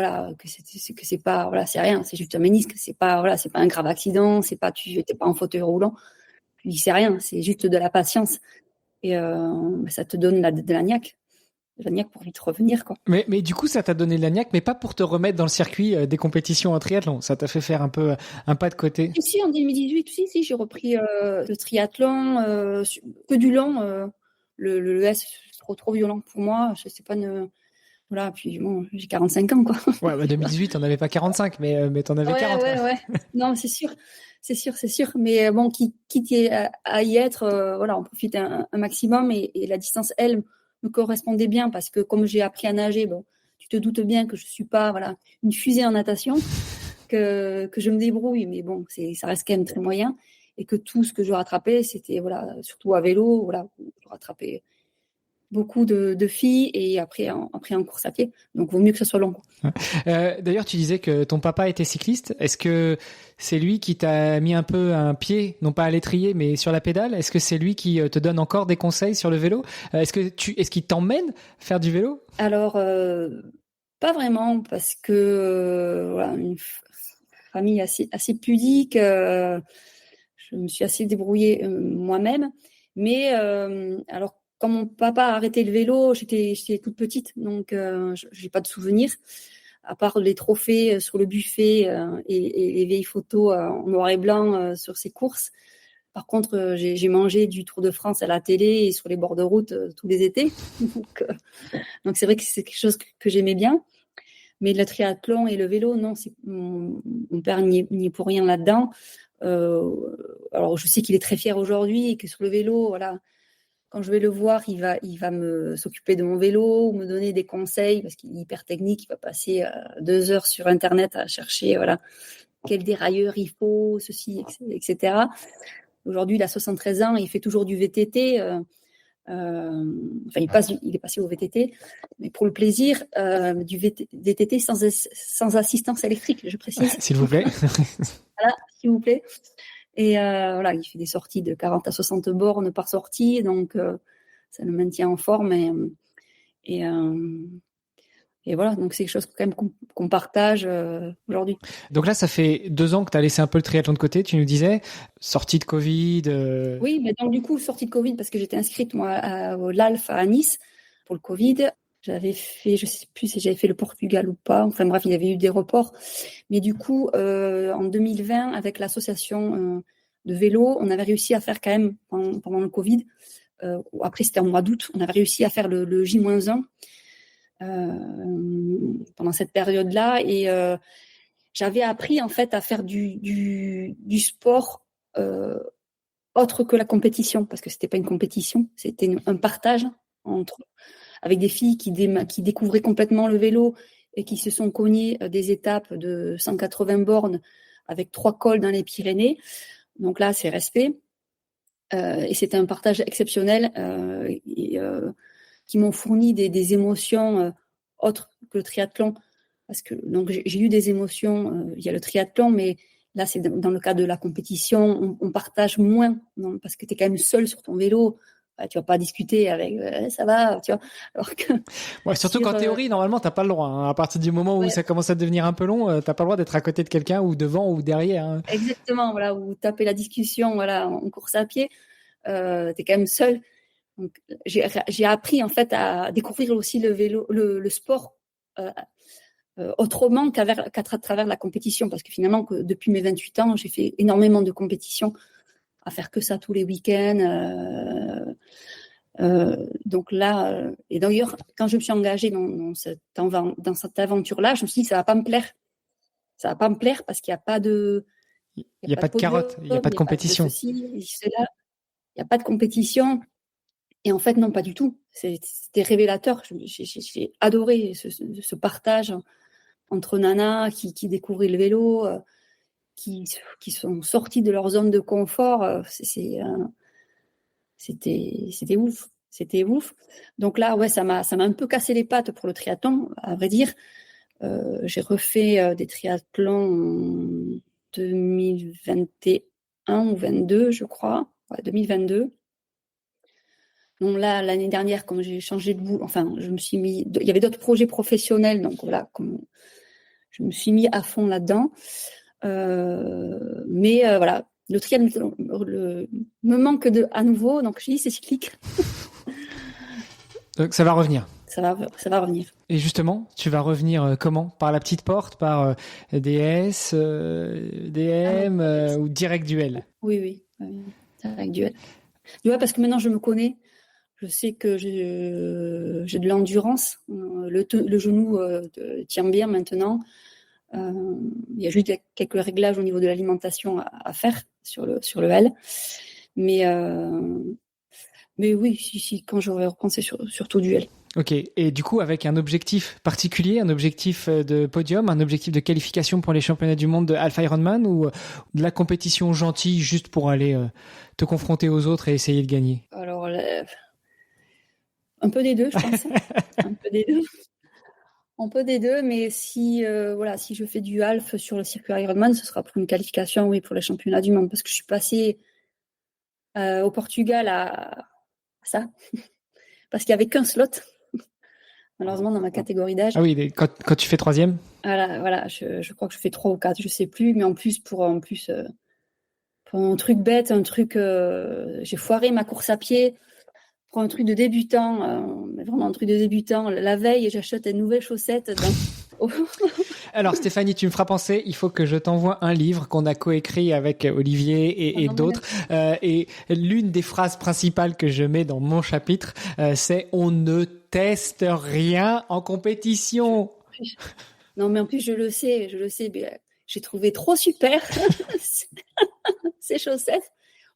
c'est pas c'est rien, c'est juste un ménisque, c'est pas un grave accident, c'est pas tu n'es pas en fauteuil roulant, tu dis c'est rien, c'est juste de la patience et ça te donne de la niaque pour vite revenir quoi. Mais du coup, ça t'a donné de la niaque, mais pas pour te remettre dans le circuit des compétitions en triathlon. Ça t'a fait faire un peu un pas de côté. Si en 2018, si j'ai repris le triathlon, que du long, le S c'est trop violent pour moi, je sais pas voilà, puis bon, j'ai 45 ans, quoi. Ouais, bah 2018, t'en avais pas 45, mais t'en avais 40. Ouais. Non, c'est sûr. Mais bon, quitte à y être, voilà, on profite un maximum et la distance, elle, me correspondait bien parce que comme j'ai appris à nager, bon, tu te doutes bien que je suis pas, voilà, une fusée en natation, que je me débrouille, mais bon, ça reste quand même très moyen et que tout ce que je rattrapais, c'était, voilà, surtout à vélo, voilà, je rattrapais beaucoup de filles et après en course à pied. Donc, vaut mieux que ce soit long. D'ailleurs, tu disais que ton papa était cycliste. Est-ce que c'est lui qui t'a mis un peu un pied, non pas à l'étrier, mais sur la pédale? Est-ce que c'est lui qui te donne encore des conseils sur le vélo? Est-ce qu'il t'emmène faire du vélo? Alors, pas vraiment, parce que voilà, une famille assez pudique, je me suis assez débrouillée moi-même. Mais alors, quand mon papa a arrêté le vélo, j'étais toute petite, donc je n'ai pas de souvenirs, à part les trophées sur le buffet et les vieilles photos en noir et blanc sur ses courses. Par contre, j'ai mangé du Tour de France à la télé et sur les bords de route tous les étés. Donc c'est vrai que c'est quelque chose que j'aimais bien. Mais le triathlon et le vélo, non, mon père n'y est pour rien là-dedans. Alors je sais qu'il est très fier aujourd'hui et que sur le vélo, voilà, quand je vais le voir, il va s'occuper de mon vélo ou me donner des conseils parce qu'il est hyper technique. Il va passer 2 heures sur Internet à chercher, voilà, quel dérailleur il faut, ceci, etc. Aujourd'hui, il a 73 ans et il fait toujours du VTT. Enfin, il est passé au VTT, mais pour le plaisir, du VTT sans assistance électrique, je précise. S'il vous plaît. Voilà, s'il vous plaît. Et voilà, il fait des sorties de 40 à 60 bornes par sortie, donc ça le maintient en forme. Et voilà, donc c'est quelque chose quand même qu'on partage aujourd'hui. Donc là, ça fait 2 ans que tu as laissé un peu le triathlon de côté, tu nous disais, sortie de Covid. Oui, mais donc du coup, sortie de Covid, parce que j'étais inscrite moi au LALF à Nice pour le Covid. J'avais fait, je sais plus si j'avais fait le Portugal ou pas. Enfin bref, il y avait eu des reports. Mais du coup, en 2020, avec l'association de vélo, on avait réussi à faire quand même pendant le Covid. Après, c'était en mois d'août. On avait réussi à faire le J-1 pendant cette période-là. Et j'avais appris en fait à faire du sport autre que la compétition, parce que c'était pas une compétition, c'était un partage avec des filles qui découvraient complètement le vélo et qui se sont cognées des étapes de 180 bornes avec 3 cols dans les Pyrénées. Donc là, c'est respect. Et c'était un partage exceptionnel qui m'ont fourni des émotions autres que le triathlon. Parce que donc j'ai eu des émotions via le triathlon, mais là, c'est dans le cadre de la compétition, on partage moins, non, parce que tu es quand même seul sur ton vélo. Tu vas pas discuter avec ça va, tu vois. Alors que ouais, surtout qu'en théorie, normalement, t'as pas le droit. Hein. À partir du moment où ça commence à devenir un peu long, t'as pas le droit d'être à côté de quelqu'un ou devant ou derrière. Hein. Exactement, voilà, ou taper la discussion, voilà, en course à pied, tu es quand même seul. Donc, j'ai appris en fait à découvrir aussi le vélo, le sport. Autrement qu'à travers la compétition, parce que finalement, depuis mes 28 ans, j'ai fait énormément de compétitions, à faire que ça tous les week-ends. Donc là, et d'ailleurs, quand je me suis engagée dans cette aventure-là, je me suis dit, ça va pas me plaire. Ça va pas me plaire parce qu'il n'y a pas de Il n'y a pas de carotte, il n'y a pas de compétition. Il n'y a pas de compétition. Et en fait, non, pas du tout. C'était révélateur. J'ai adoré ce partage entre nanas qui découvraient le vélo, qui sont sorties de leur zone de confort. C'était ouf. C'était ouf. Donc là, ouais, ça m'a un peu cassé les pattes pour le triathlon, à vrai dire. J'ai refait des triathlons en 2021 ou 22, je crois. Ouais, 2022. Donc là, l'année dernière, comme j'ai changé de boulot, enfin, il y avait d'autres projets professionnels, donc voilà, je me suis mis à fond là-dedans. Mais voilà, le triathlon me manque à nouveau, donc je dis c'est cyclique. Donc ça va revenir. Ça va revenir. Et justement, tu vas revenir comment? Par la petite porte, par DS, DM ou direct duel? Oui, direct duel. Ouais, parce que maintenant je me connais. Je sais que j'ai de l'endurance. Le genou tient bien maintenant. Il y a juste quelques réglages au niveau de l'alimentation à faire sur le L. Mais oui, si quand j'aurai repensé surtout du L. Ok, et du coup avec un objectif particulier, un objectif de podium, un objectif de qualification pour les championnats du monde de Alpha Ironman ou de la compétition gentille juste pour aller te confronter aux autres et essayer de gagner? Alors, un peu des deux, je pense. Un peu des deux. Un peu des deux, mais si je fais du half sur le circuit Ironman, ce sera pour une qualification, oui, pour les championnats du monde, parce que je suis passée au Portugal à ça, parce qu'il n'y avait qu'un slot, malheureusement, dans ma catégorie d'âge. Ah oui, quand tu fais troisième? Voilà, je crois que je fais 3 ou 4, je sais plus, mais en plus, pour un truc bête, j'ai foiré ma course à pied pour un truc de débutant, vraiment un truc de débutant. La veille, j'achète des nouvelles chaussettes. Alors Stéphanie, tu me feras penser, il faut que je t'envoie un livre qu'on a coécrit avec Olivier et d'autres. Et l'une des phrases principales que je mets dans mon chapitre, c'est « On ne teste rien en compétition ». Non, mais en plus, je le sais, mais j'ai trouvé trop super ces chaussettes.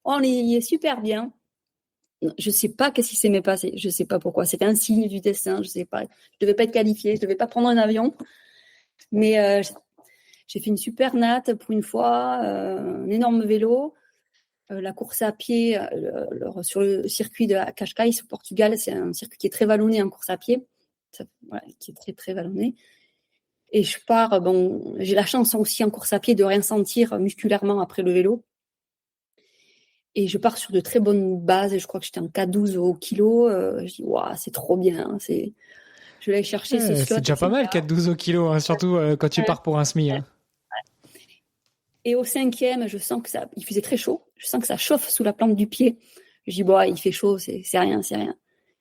On y est super bien. Je sais pas qu'est-ce qui s'est passé. Je sais pas pourquoi. C'était un signe du destin. Je sais pas. Je devais pas être qualifiée. Je devais pas prendre un avion. Mais j'ai fait une super natte pour une fois. Un énorme vélo. La course à pied sur le circuit de Cascais au Portugal. C'est un circuit qui est très vallonné en course à pied. Qui est très, très vallonné. Et je pars. Bon, j'ai la chance aussi en course à pied de rien sentir musculairement après le vélo. Et je pars sur de très bonnes bases. Je crois que j'étais en K12 au kilo. Je dis, waouh, c'est trop bien. Je vais aller chercher ce slot. C'est déjà pas mal, 4-12 au kilo, hein, surtout quand tu pars pour un SMI. Hein. Et au 5e, je sens que il faisait très chaud. Je sens que ça chauffe sous la plante du pied. Je dis, bon, il fait chaud, c'est rien.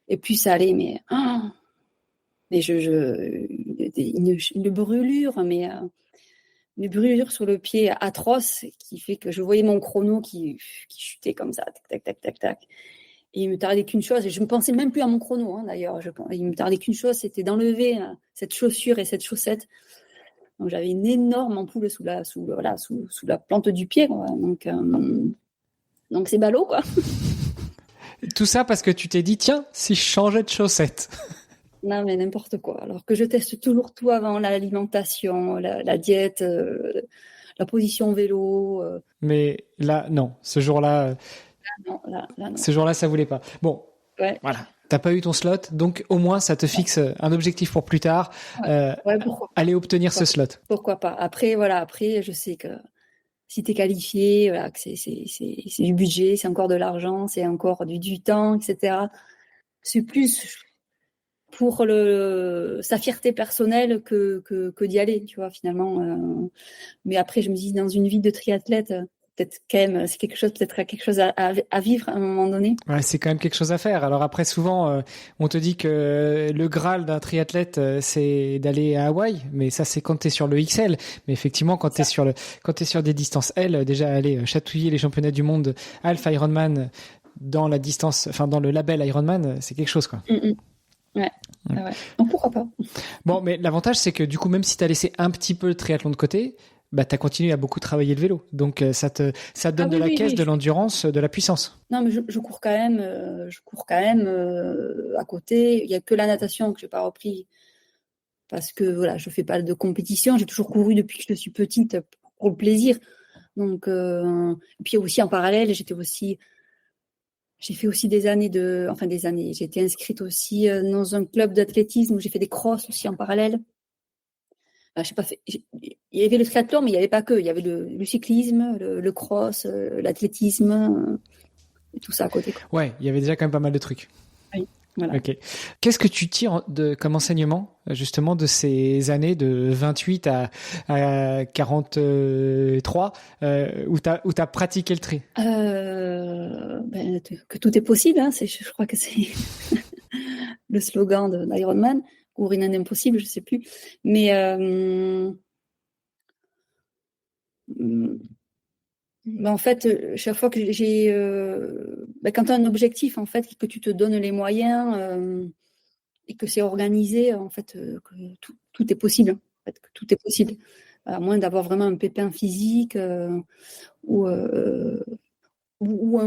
Et puis ça allait, mais une brûlure, mais une brûlure sur le pied atroce qui fait que je voyais mon chrono qui chutait comme ça, tac. Et il me tardait qu'une chose, et je ne pensais même plus à mon chrono, hein, d'ailleurs. Il me tardait qu'une chose, c'était d'enlever cette chaussure et cette chaussette. Donc j'avais une énorme ampoule sous la plante du pied, quoi. Donc c'est ballot, quoi. Tout ça parce que tu t'es dit, tiens, si je changeais de chaussettes. Non, mais n'importe quoi. Alors que je teste toujours tout avant, l'alimentation, la diète, la position vélo. Mais là, non. Ce jour-là, non. Ce jour-là, ça voulait pas. Bon, ouais. Voilà. T'as pas eu ton slot, donc au moins ça te fixe un objectif pour plus tard. Aller obtenir ce slot. Pourquoi pas. Après, je sais que si t'es qualifié, voilà, que c'est du budget, c'est encore de l'argent, c'est encore du temps, etc. C'est plus pour sa fierté personnelle que d'y aller, tu vois, finalement. Mais après, je me dis, dans une vie de triathlète, peut-être quand même, c'est quelque chose à vivre à un moment donné. Ouais, c'est quand même quelque chose à faire. Alors après, souvent, on te dit que le Graal d'un triathlète, c'est d'aller à Hawaï, mais ça, c'est quand t'es sur le XL. Mais effectivement, quand t'es sur des distances L, déjà aller chatouiller les championnats du monde Alpha Ironman dans la distance, enfin dans le label Ironman, c'est quelque chose, quoi. Ouais. Donc pourquoi pas. Bon, mais l'avantage, c'est que du coup, même si t'as laissé un petit peu le triathlon de côté, bah, tu as continué à beaucoup travailler le vélo. Donc, ça te donne de la caisse, de l'endurance, de la puissance. Non, mais je cours quand même, à côté. Il n'y a que la natation que je n'ai pas repris parce que voilà, je ne fais pas de compétition. J'ai toujours couru depuis que je suis petite pour le plaisir. Donc, et puis aussi en parallèle, j'ai fait aussi des années. J'ai été inscrite aussi dans un club d'athlétisme où j'ai fait des crosses aussi en parallèle. Il y avait le triathlon, mais il n'y avait pas que. Il y avait le cyclisme, le cross, l'athlétisme, et tout ça à côté, quoi. Ouais, il y avait déjà quand même pas mal de trucs. Oui, voilà. Ok. Qu'est-ce que tu tires comme enseignement, justement, de ces années de 28 à 43, où tu as pratiqué le tri? Que tout est possible, hein, je crois que c'est le slogan d'Ironman, ou rien n'est impossible, je ne sais plus. Mais en fait, chaque fois que quand tu as un objectif, en fait, que tu te donnes les moyens et que c'est organisé, en fait, que tout est possible. En fait, que tout est possible. À moins d'avoir vraiment un pépin physique ou un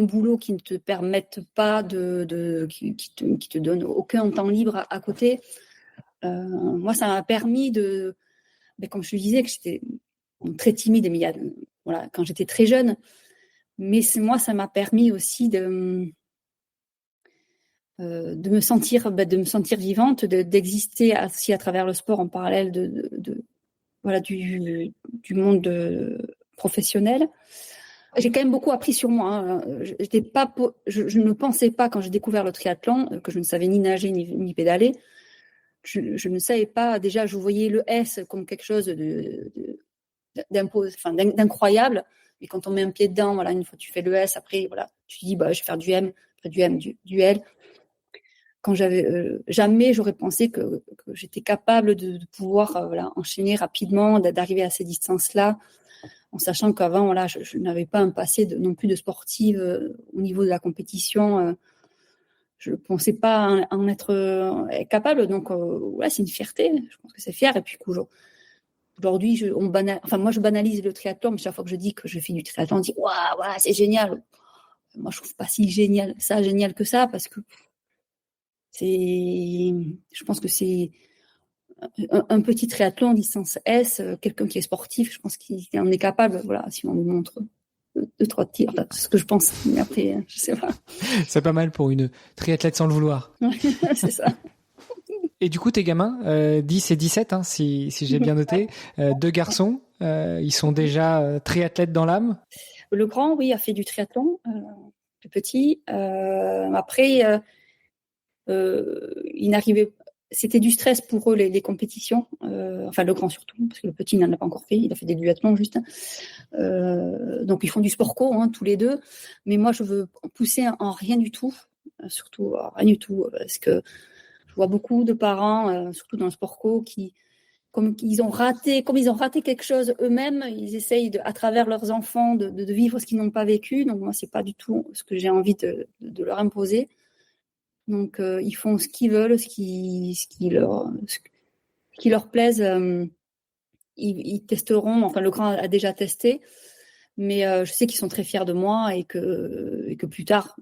boulot qui ne te permette pas qui te donne aucun temps libre à côté. Moi, ça m'a permis comme je te disais, que j'étais très timide, mais voilà, quand j'étais très jeune. Mais moi, ça m'a permis aussi de me sentir vivante, d'exister aussi à travers le sport en parallèle du monde professionnel. J'ai quand même beaucoup appris sur moi, hein. Je ne pensais pas, quand j'ai découvert le triathlon, que je ne savais ni nager ni pédaler. Je ne savais pas. Déjà, je voyais le S comme quelque chose d'incroyable. Et quand on met un pied dedans, voilà, une fois que tu fais le S, après, voilà, tu dis, je vais faire du M, après du M, du L. Quand jamais j'aurais pensé que j'étais capable de pouvoir enchaîner rapidement, d'arriver à ces distances-là, en sachant qu'avant, voilà, je n'avais pas un passé non plus de sportive au niveau de la compétition. Je ne pensais pas en être capable. Donc, c'est une fierté. Je pense que c'est fier. Et puis qu'aujourd'hui, moi, je banalise le triathlon, mais chaque fois que je dis que je fais du triathlon, on dit waouh, c'est génial. Moi, je trouve pas si génial que ça, parce que je pense que c'est un petit triathlon distance S, quelqu'un qui est sportif, je pense qu'il en est capable. Voilà, si on nous montre 2-3 tirs, c'est ce que je pense. Mais après, je sais pas. C'est pas mal pour une triathlète sans le vouloir. C'est ça. Et du coup, tes gamins, 10 et 17, hein, si j'ai bien noté, 2 garçons, ils sont déjà triathlètes dans l'âme? Le grand, oui, a fait du triathlon, le petit. Après, il n'arrivait. C'était du stress pour eux, les compétitions. Enfin, le grand surtout, parce que le petit n'en a pas encore fait. Il a fait des duathlons juste. Donc, ils font du sport co, tous les deux. Mais moi, je veux pousser en rien du tout. Surtout, rien du tout. Parce que je vois beaucoup de parents, surtout dans le sport co, comme ils ont raté quelque chose eux-mêmes, ils essayent à travers leurs enfants de vivre ce qu'ils n'ont pas vécu. Donc, moi, c'est pas du tout ce que j'ai envie de leur imposer. Donc, ils font ce qu'ils veulent, ce qui leur plaise. Ils testeront. Enfin, le grand a déjà testé, mais je sais qu'ils sont très fiers de moi et que plus tard,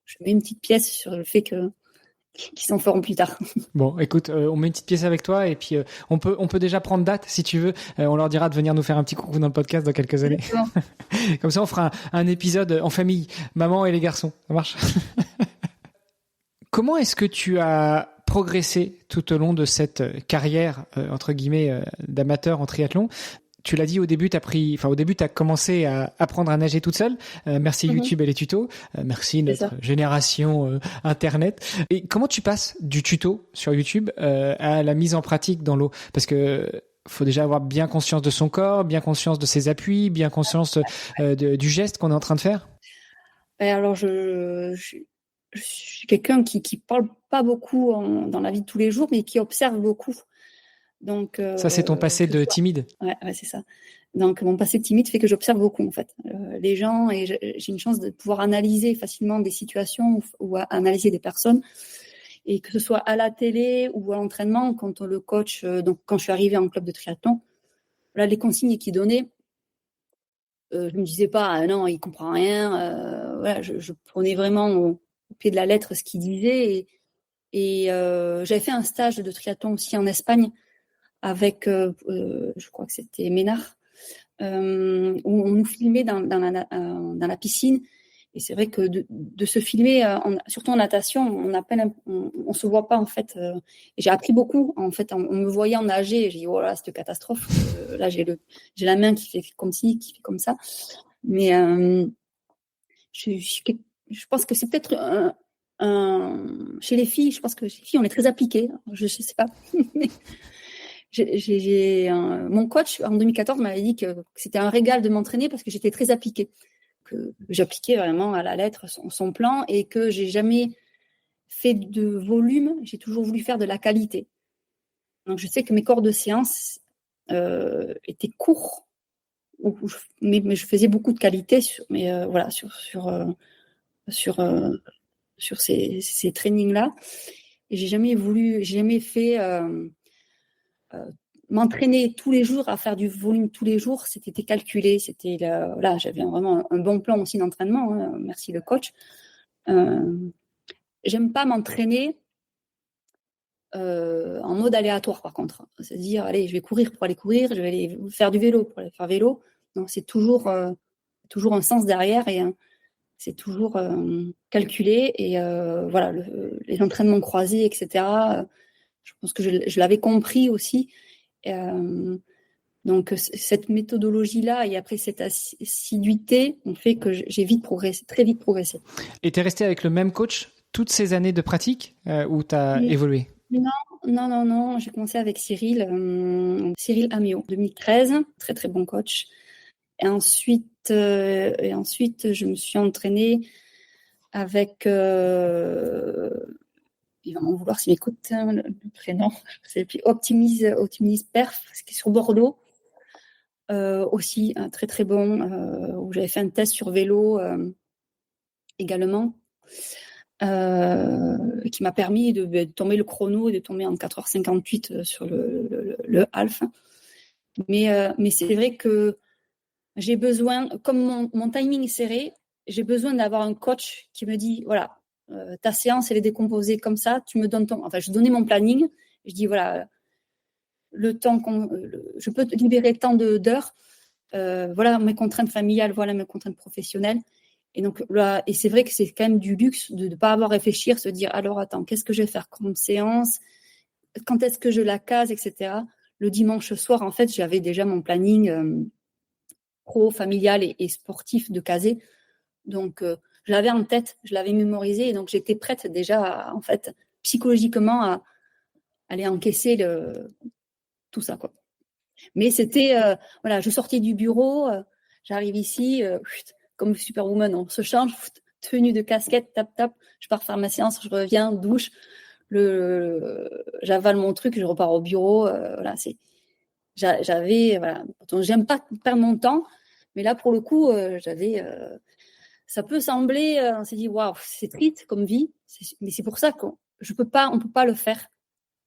je mets une petite pièce sur le fait qu'ils s'en feront plus tard. Bon, écoute, on met une petite pièce avec toi et puis on peut déjà prendre date si tu veux. On leur dira de venir nous faire un petit coucou dans le podcast dans quelques années. Comme ça, on fera un épisode en famille, maman et les garçons. Ça marche? Comment est-ce que tu as progressé tout au long de cette carrière, entre guillemets, d'amateur en triathlon? Tu l'as dit au début, t'as commencé à apprendre à nager toute seule. Merci YouTube et les tutos. Merci notre génération Internet. Et comment tu passes du tuto sur YouTube à la mise en pratique dans l'eau? Parce que faut déjà avoir bien conscience de son corps, bien conscience de ses appuis, bien conscience du geste qu'on est en train de faire. Alors, je suis quelqu'un qui parle pas beaucoup dans la vie de tous les jours, mais qui observe beaucoup. Donc, ça, c'est ton passé de timide. Ouais, c'est ça. Donc, mon passé de timide fait que j'observe beaucoup, en fait, les gens, et j'ai une chance de pouvoir analyser facilement des situations ou analyser des personnes. Et que ce soit à la télé ou à l'entraînement, quand le coach, donc quand je suis arrivée en club de triathlon, là, les consignes qu'il donnait, je me disais pas, ah non, il comprend rien. Voilà, je prenais vraiment au pied de la lettre ce qu'il disait. Et j'avais fait un stage de triathlon aussi en Espagne avec, je crois que c'était Ménard, où on nous filmait dans la piscine. Et c'est vrai que de se filmer, surtout en natation, on se voit pas en fait. Et j'ai appris beaucoup en fait. On me voyait en nager, et j'ai dit oh là, c'est une catastrophe. Là, j'ai la main qui fait comme ci, qui fait comme ça. Mais je pense que c'est peut-être chez les filles. Je pense que chez les filles, on est très appliquées. Je sais pas. Mon coach en 2014 m'avait dit que c'était un régal de m'entraîner parce que j'étais très appliquée, que j'appliquais vraiment à la lettre son plan et que j'ai jamais fait de volume, j'ai toujours voulu faire de la qualité. Donc je sais que mes cours de séance étaient courts, mais je faisais beaucoup de qualité voilà, sur ces trainings-là. Et j'ai jamais fait m'entraîner tous les jours à faire du volume tous les jours, c'était calculé, là j'avais vraiment un bon plan aussi d'entraînement, hein, merci le coach. J'aime pas m'entraîner en mode aléatoire par contre, c'est-à-dire allez je vais courir pour aller courir, je vais aller faire du vélo pour aller faire vélo. Non, c'est toujours un sens derrière et c'est toujours calculé et voilà les entraînements croisés etc. Je pense que je l'avais compris aussi. Donc cette méthodologie-là et après cette assiduité ont fait que j'ai très vite progressé. Et tu es resté avec le même coach toutes ces années de pratique ou tu as évolué? Non. J'ai commencé avec Cyril Amiot, 2013, très très bon coach. Et ensuite, je me suis entraînée avec... il va m'en vouloir s'il m'écoute, le prénom. C'est puis Optimise Perf, qui est sur Bordeaux. Aussi, très très bon, où j'avais fait un test sur vélo également, qui m'a permis de tomber le chrono et de tomber en 4h58 sur le half. Mais c'est vrai que j'ai besoin, comme mon timing est serré, j'ai besoin d'avoir un coach qui me dit, voilà, ta séance, elle est décomposée comme ça, tu me donnes je donnais mon planning, je dis, voilà, le temps je peux te libérer tant d'heures, voilà mes contraintes familiales, voilà mes contraintes professionnelles. Et donc là, et c'est vrai que c'est quand même du luxe de ne pas avoir à réfléchir, se dire, alors attends, qu'est-ce que je vais faire comme séance, quand est-ce que je la case, etc. Le dimanche soir, en fait, j'avais déjà mon planning pro, familial et sportif de caser. Donc, je l'avais en tête, je l'avais mémorisé, et donc j'étais prête déjà, en fait, psychologiquement, à aller encaisser tout ça, quoi. Mais c'était, voilà, je sortais du bureau, j'arrive ici, comme Superwoman, on se change, tenue de casquette, tap, je pars faire ma séance, je reviens, douche, j'avale mon truc, je repars au bureau, voilà, voilà, donc j'aime pas perdre mon temps, mais là, pour le coup, ça peut sembler, on s'est dit, waouh, c'est triste comme vie, mais c'est pour ça qu'on peut pas le faire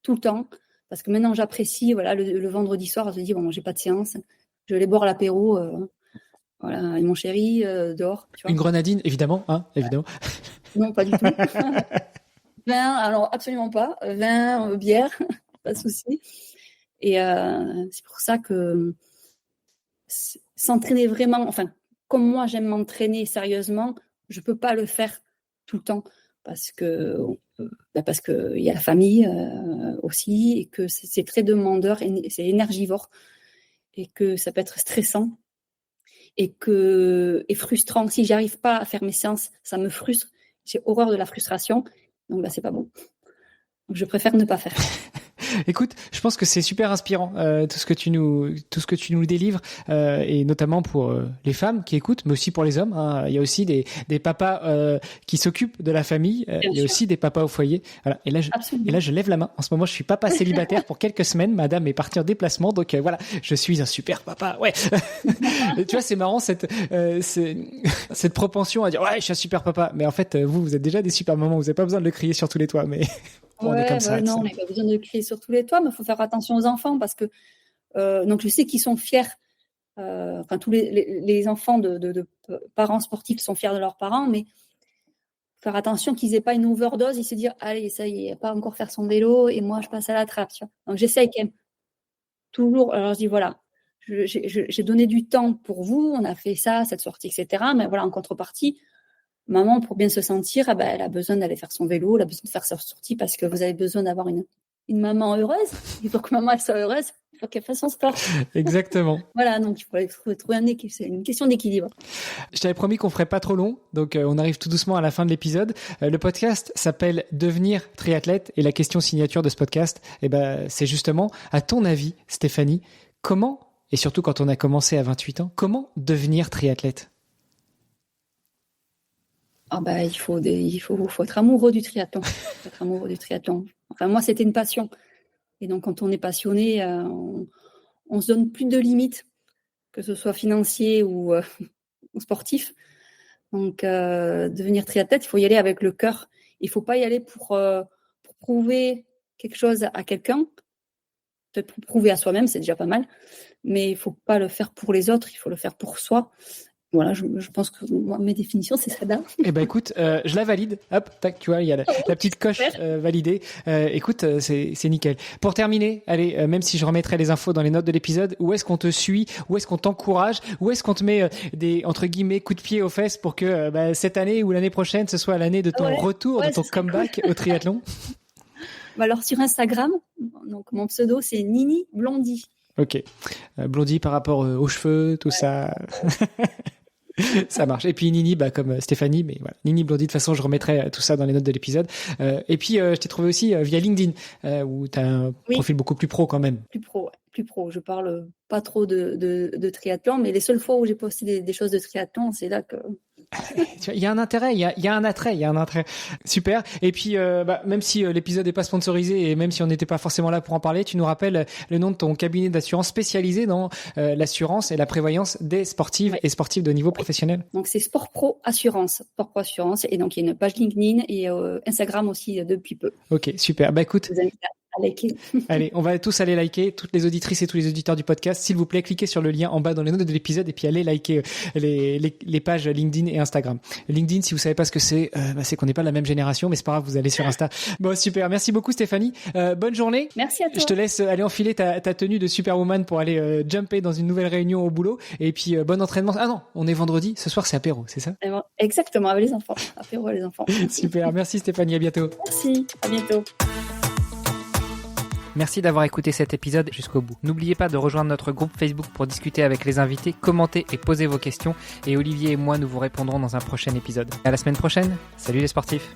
tout le temps, parce que maintenant j'apprécie, voilà, le vendredi soir, je me dis, bon, j'ai pas de séance, je vais aller boire l'apéro, voilà, et mon chéri, dehors. Tu vois. Une grenadine, évidemment, hein, évidemment. Non, pas du tout. Vin, alors absolument pas. Vin, bière, pas de souci. Et c'est pour ça que s'entraîner vraiment, enfin, comme moi j'aime m'entraîner sérieusement, je peux pas le faire tout le temps parce que il y a la famille aussi et que c'est très demandeur, c'est énergivore et que ça peut être stressant et frustrant. Si j'arrive pas à faire mes séances, ça me frustre. J'ai horreur de la frustration, donc c'est pas bon. Donc, je préfère ne pas faire. Écoute, je pense que c'est super inspirant tout ce que tu nous délivres et notamment pour les femmes qui écoutent, mais aussi pour les hommes. Hein. Il y a aussi des papas qui s'occupent de la famille. Il y a aussi des papas au foyer. Voilà. Et là, je lève la main. En ce moment, je suis papa célibataire pour quelques semaines. Madame est partie en déplacement, donc voilà, je suis un super papa. Ouais. Tu vois, c'est marrant cette propension à dire ouais, je suis un super papa. Mais en fait, vous êtes déjà des super mamans. Vous n'avez pas besoin de le crier sur tous les toits, mais. On est comme ça, non, on n'a pas besoin de crier sur tous les toits, mais il faut faire attention aux enfants parce que donc je sais qu'ils sont fiers Enfin, tous les enfants de parents sportifs sont fiers de leurs parents, mais faire attention qu'ils aient pas une overdose et se dire allez, ça y est, pas encore faire son vélo et moi je passe à la trappe. Tu vois. Donc j'essaye quand même toujours. Alors je dis voilà, j'ai donné du temps pour vous, on a fait ça, cette sortie, etc. Mais voilà, en contrepartie, maman, pour bien se sentir, elle a besoin d'aller faire son vélo, elle a besoin de faire sa sortie parce que vous avez besoin d'avoir une maman heureuse. Et pour que maman elle soit heureuse, il faut qu'elle fasse son sport. Exactement. Voilà, donc il faut trouver c'est une question d'équilibre. Je t'avais promis qu'on ferait pas trop long, donc on arrive tout doucement à la fin de l'épisode. Le podcast s'appelle Devenir triathlète et la question signature de ce podcast, c'est justement, à ton avis, Stéphanie, comment, et surtout quand on a commencé à 28 ans, comment devenir triathlète ? Il faut être amoureux du triathlon. Être amoureux du triathlon. Enfin, moi, c'était une passion. Et donc, quand on est passionné, on se donne plus de limites, que ce soit financier ou sportif. Donc, devenir triathlète, il faut y aller avec le cœur. Il faut pas y aller pour prouver quelque chose à quelqu'un. Peut-être pour prouver à soi-même, c'est déjà pas mal. Mais il faut pas le faire pour les autres, il faut le faire pour soi. Voilà, je pense que moi, mes définitions, c'est celle-là. Écoute, je la valide. Hop, tac, tu vois, il y a la petite coche validée. Écoute, c'est nickel. Pour terminer, allez, même si je remettrai les infos dans les notes de l'épisode, où est-ce qu'on te suit, où est-ce qu'on t'encourage, où est-ce qu'on te met des, entre guillemets, coups de pied aux fesses pour que cette année ou l'année prochaine, ce soit l'année de ton retour, de ton comeback au triathlon? Alors, sur Instagram, donc mon pseudo, c'est Nini Blondie. Ok. Blondie par rapport aux cheveux, tout ça. Ça marche. Et puis Nini, comme Stéphanie, mais voilà. Nini Blondie, de toute façon, je remettrai tout ça dans les notes de l'épisode. Et puis, je t'ai trouvé aussi via LinkedIn, où tu as un profil beaucoup plus pro quand même. Plus pro. Je parle pas trop de triathlon, mais les seules fois où j'ai posté des choses de triathlon, c'est là que... Il y a un intérêt, il y a un attrait. Super. Et puis, même si l'épisode n'est pas sponsorisé et même si on n'était pas forcément là pour en parler, tu nous rappelles le nom de ton cabinet d'assurance spécialisé dans l'assurance et la prévoyance des sportives et sportifs de niveau professionnel. Donc, c'est Sport Pro Assurance. Et donc, il y a une page LinkedIn et Instagram aussi depuis peu. Ok, super. Écoute... Vous invite à liker. Allez, on va tous aller liker, toutes les auditrices et tous les auditeurs du podcast. S'il vous plaît, cliquez sur le lien en bas dans les notes de l'épisode et puis allez liker les pages LinkedIn et Instagram. LinkedIn, si vous savez pas ce que c'est qu'on n'est pas de la même génération, mais c'est pas grave, vous allez sur Insta. Bon, super. Merci beaucoup, Stéphanie. Bonne journée. Merci à toi. Je te laisse aller enfiler ta tenue de Superwoman pour aller jumper dans une nouvelle réunion au boulot. Et puis, bon entraînement. Ah non, on est vendredi. Ce soir, c'est apéro, c'est ça? Exactement, avec les enfants. Apéro avec les enfants. Super. Merci, Stéphanie. À bientôt. Merci. À bientôt. Merci d'avoir écouté cet épisode jusqu'au bout. N'oubliez pas de rejoindre notre groupe Facebook pour discuter avec les invités, commenter et poser vos questions. Et Olivier et moi, nous vous répondrons dans un prochain épisode. À la semaine prochaine. Salut les sportifs.